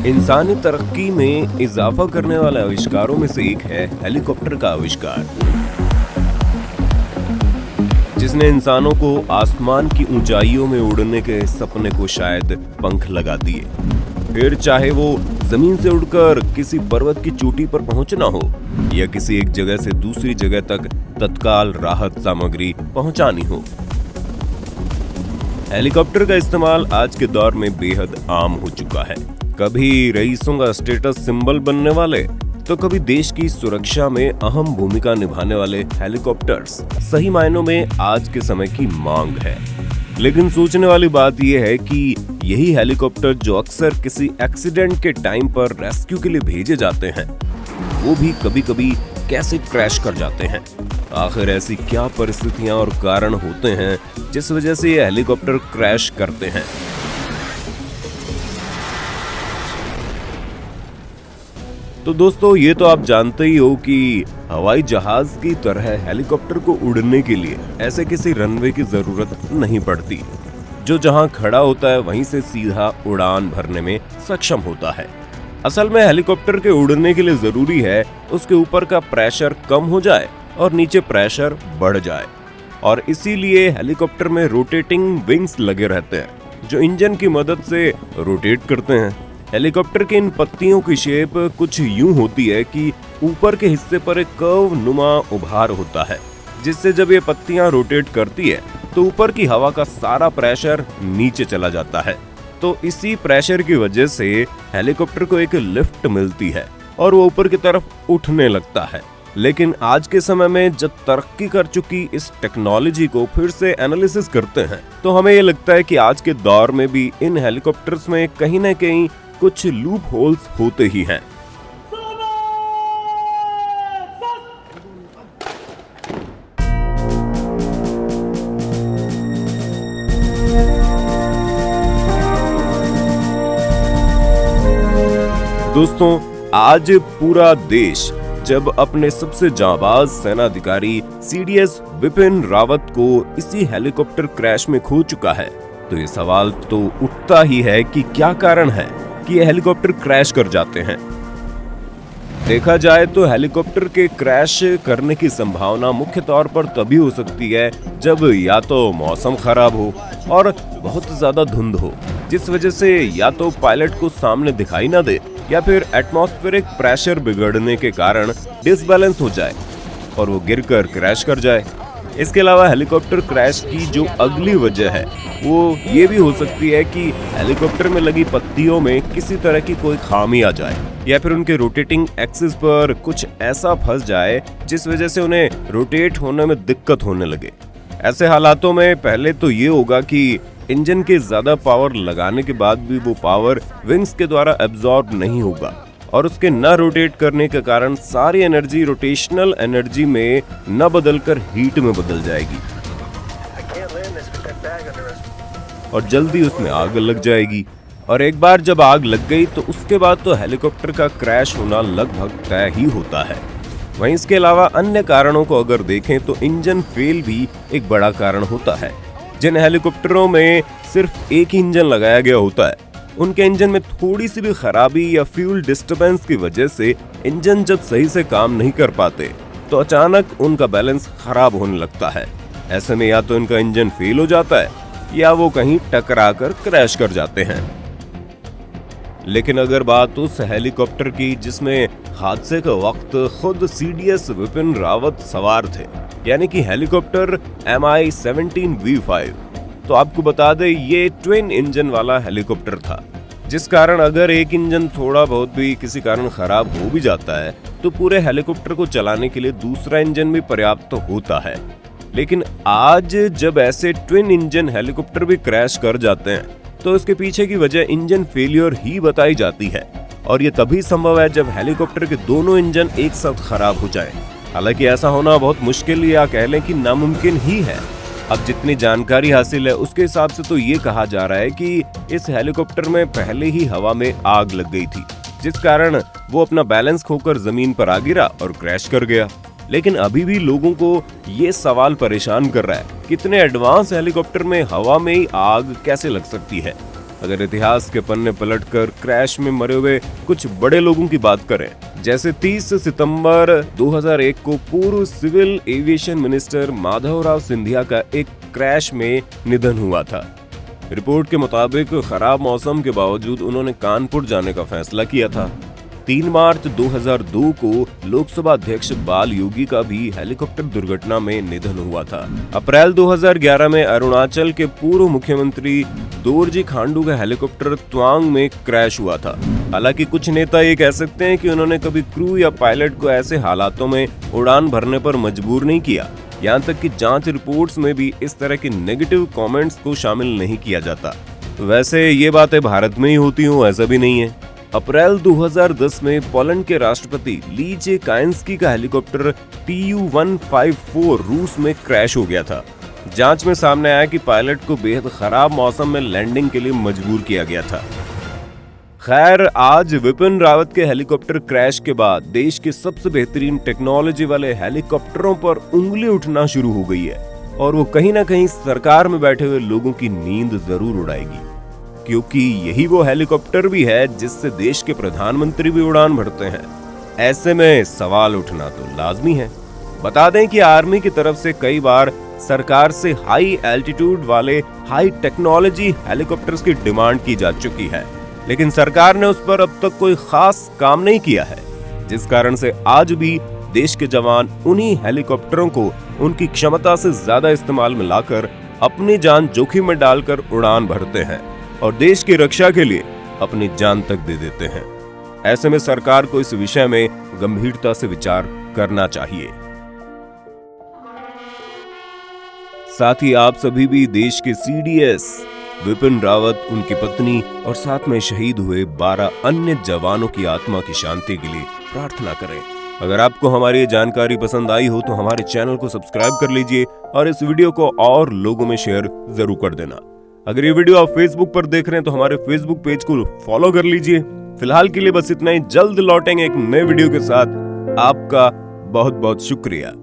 इंसानी तरक्की में इजाफा करने वाले आविष्कारों में से एक है हेलीकॉप्टर का आविष्कार, जिसने इंसानों को आसमान की ऊंचाइयों में उड़ने के सपने को शायद पंख लगा दिए। फिर चाहे वो जमीन से उड़कर किसी पर्वत की चोटी पर पहुंचना हो या किसी एक जगह से दूसरी जगह तक तत्काल राहत सामग्री पहुंचानी हो। हेलीकॉप्टर का इस्तेमाल आज के दौर में बेहद आम हो चुका है। कभी रईसों का स्टेटस सिंबल बनने वाले तो कभी देश की सुरक्षा में अहम भूमिका निभाने वाले हेलीकॉप्टर्स सही मायनों में आज के समय की मांग है। लेकिन सोचने वाली बात यह है कि यही हेलीकॉप्टर जो अक्सर किसी एक्सीडेंट के टाइम पर रेस्क्यू के लिए भेजे जाते हैं, वो भी कभी कभी कैसे क्रैश कर जाते हैं। आखिर ऐसी क्या परिस्थितियां और कारण होते हैं जिस वजह से ये हेलीकॉप्टर क्रैश करते हैं। तो दोस्तों, ये तो आप जानते ही हो कि हवाई जहाज की तरह हेलीकॉप्टर को उड़ने के लिए ऐसे किसी रनवे की जरूरत नहीं पड़ती, जो जहां खड़ा होता है वहीं से सीधा उड़ान भरने में सक्षम होता है। असल में हेलीकॉप्टर के उड़ने के लिए जरूरी है उसके ऊपर का प्रेशर कम हो जाए और नीचे प्रेशर बढ़ जाए, और इसीलिए हेलीकॉप्टर में रोटेटिंग विंग्स लगे रहते हैं जो इंजन की मदद से रोटेट करते हैं। हेलीकॉप्टर के इन पत्तियों की शेप कुछ यूं होती है कि ऊपर के हिस्से पर एक कर्व नुमा उभार होता है, जिससे जब ये पत्तियां रोटेट करती है तो ऊपर की हवा का सारा प्रेशर नीचे चला जाता है। तो इसी प्रेशर की वजह से हेलीकॉप्टर को एक लिफ्ट मिलती है और वो ऊपर की तरफ उठने लगता है। लेकिन आज के समय में जब तरक्की कर चुकी इस टेक्नोलॉजी को फिर से एनालिसिस करते हैं तो हमें ये लगता है कि आज के दौर में भी इन हेलीकॉप्टर्स में कहीं न कहीं कुछ लूप होल्स होते ही हैं। दोस्तों, आज पूरा देश जब अपने सबसे जांबाज सेनाधिकारी सीडीएस बिपिन रावत को इसी हेलीकॉप्टर क्रैश में खो चुका है, तो ये सवाल तो उठता ही है कि क्या कारण है कि ये हेलीकॉप्टर क्रैश कर जाते हैं। देखा जाए तो हेलीकॉप्टर के क्रैश करने की संभावना मुख्य तौर पर तभी हो सकती है जब या तो मौसम खराब हो और बहुत ज्यादा धुंध हो, जिस वजह से या तो पायलट को सामने दिखाई ना दे या फिर एटमॉस्फेरिक प्रेशर बिगड़ने के कारण डिसबैलेंस हो जाए और वो गिरकर क्रैश कर जाए। इसके अलावा हेलीकॉप्टर क्रैश की जो अगली वजह है वो ये भी हो सकती है कि हेलीकॉप्टर में लगी पत्तियों में किसी तरह की कोई खामी आ जाए या फिर उनके रोटेटिंग एक्सिस पर कुछ ऐसा फंस जाए जिस वजह से उन्हें रोटेट होने में दिक्कत होने लगे। ऐसे हालातों में पहले तो ये होगा कि इंजन के ज्यादा पावर लगाने के बाद भी वो पावर विंग्स के द्वारा एब्जॉर्ब नहीं होगा और उसके न रोटेट करने के कारण सारी एनर्जी रोटेशनल एनर्जी में न बदलकर हीट में बदल जाएगी और जल्दी उसमें आग लग जाएगी। और एक बार जब आग लग गई तो उसके बाद तो हेलीकॉप्टर का क्रैश होना लगभग तय ही होता है। वहीं इसके अलावा अन्य कारणों को अगर देखें तो इंजन फेल भी एक बड़ा कारण होता है। जिन हेलीकॉप्टरों में सिर्फ एक ही इंजन लगाया गया होता है, उनके इंजन में थोड़ी सी भी खराबी या फ्यूल डिस्टरबेंस की वजह से इंजन जब सही से काम नहीं कर पाते तो अचानक उनका बैलेंस खराब होने लगता है। ऐसे में या तो इनका इंजन फेल हो जाता है या वो कहीं टकरा कर क्रैश कर जाते हैं। लेकिन अगर बात उस हेलीकॉप्टर की जिसमें हादसे के वक्त खुद सीडीएस विपिन रावत सवार थे, यानी कि हेलीकॉप्टर Mi-17V5, तो आपको बता दें ये ट्विन इंजन वाला हेलीकॉप्टर था, जिस कारण अगर एक इंजन थोड़ा बहुत भी किसी कारण खराब हो भी जाता है तो पूरे हेलीकॉप्टर को चलाने के लिए दूसरा इंजन भी पर्याप्त होता है। लेकिन आज जब ऐसे ट्विन इंजन हेलीकॉप्टर भी क्रैश कर जाते हैं तो इसके पीछे की वजह इंजन फेलियर ही बताई जाती है, और ये तभी संभव है जब हेलीकॉप्टर के दोनों इंजन एक साथ खराब हो जाएं। हालांकि ऐसा होना बहुत मुश्किल या कह लें कि नामुमकिन ही है। अब जितनी जानकारी हासिल है उसके हिसाब से तो ये कहा जा रहा है कि इस हेलीकॉप्टर में पहले ही हवा में आग लग गई थी, जिस कारण वो अपना बैलेंस खोकर जमीन पर आ गिरा और क्रैश कर गया। लेकिन अभी भी लोगों को ये सवाल परेशान कर रहा है, कितने एडवांस हेलीकॉप्टर में हवा में ही आग कैसे लग सकती है। अगर इतिहास के पन्ने पलटकर क्रैश में मरे हुए कुछ बड़े लोगों की बात करें, जैसे 30 सितंबर 2001 को पूर्व civil aviation minister Madhavrao Scindia का एक क्रैश में निधन हुआ था। रिपोर्ट के मुताबिक खराब मौसम के बावजूद उन्होंने कानपुर जाने का फैसला किया था। 3 मार्च 2002 को लोकसभा अध्यक्ष बाल योगी का भी हेलीकॉप्टर दुर्घटना में निधन हुआ था। अप्रैल 2011 में अरुणाचल के पूर्व मुख्यमंत्री दोरजी खांडू का हेलीकॉप्टर तवांग में क्रैश हुआ था। हालांकि कुछ नेता ये कह सकते हैं कि उन्होंने कभी क्रू या पायलट को ऐसे हालातों में उड़ान भरने पर मजबूर नहीं किया। यहाँ तक कि जांच रिपोर्ट्स में भी इस तरह के नेगेटिव कमेंट्स को शामिल नहीं किया जाता। वैसे ये बातें भारत में ही होती हो ऐसा भी नहीं है। अप्रैल 2010 में पोलैंड के राष्ट्रपति लीचे काइंस्की का हेलीकॉप्टर Tu-154 रूस में क्रैश हो गया था। जांच में सामने आया कि पायलट को बेहद खराब मौसम में लैंडिंग के लिए मजबूर किया गया था। खैर, आज विपिन रावत के हेलीकॉप्टर क्रैश के बाद देश के सबसे बेहतरीन टेक्नोलॉजी वाले हेलीकॉप्टरों पर उंगली उठना शुरू हो गई है और वो कहीं ना कहीं सरकार में बैठे हुए लोगों की नींद जरूर उड़ाएगी, क्योंकि यही वो हेलीकॉप्टर भी है जिससे देश के प्रधानमंत्री भी उड़ान भरते हैं। ऐसे में सवाल उठना तो लाजमी है। बता दें कि आर्मी की तरफ से कई बार सरकार से हाई एल्टीट्यूड वाले हाई टेक्नोलॉजी हेलीकॉप्टर्स की डिमांड की जा चुकी है, लेकिन सरकार ने उस पर अब तक कोई खास काम नहीं किया है, जिस कारण से आज भी देश के जवान उन्हीं हेलीकॉप्टरों को उनकी क्षमता से ज्यादा इस्तेमाल में लाकर अपनी जान जोखिम में डालकर उड़ान भरते हैं और देश की रक्षा के लिए अपनी जान तक दे देते हैं। ऐसे में सरकार को इस विषय में गंभीरता से विचार करना चाहिए। साथ ही आप सभी भी देश के CDS विपिन रावत, उनकी पत्नी और साथ में शहीद हुए 12 अन्य जवानों की आत्मा की शांति के लिए प्रार्थना करें। अगर आपको हमारी ये जानकारी पसंद आई हो तो हमारे चैनल को सब्सक्राइब कर लीजिए और इस वीडियो को और लोगों में शेयर जरूर कर देना। अगर ये वीडियो आप फेसबुक पर देख रहे हैं तो हमारे फेसबुक पेज को फॉलो कर लीजिए। फिलहाल के लिए बस इतना ही। जल्द लौटेंगे एक नए वीडियो के साथ। आपका बहुत बहुत शुक्रिया।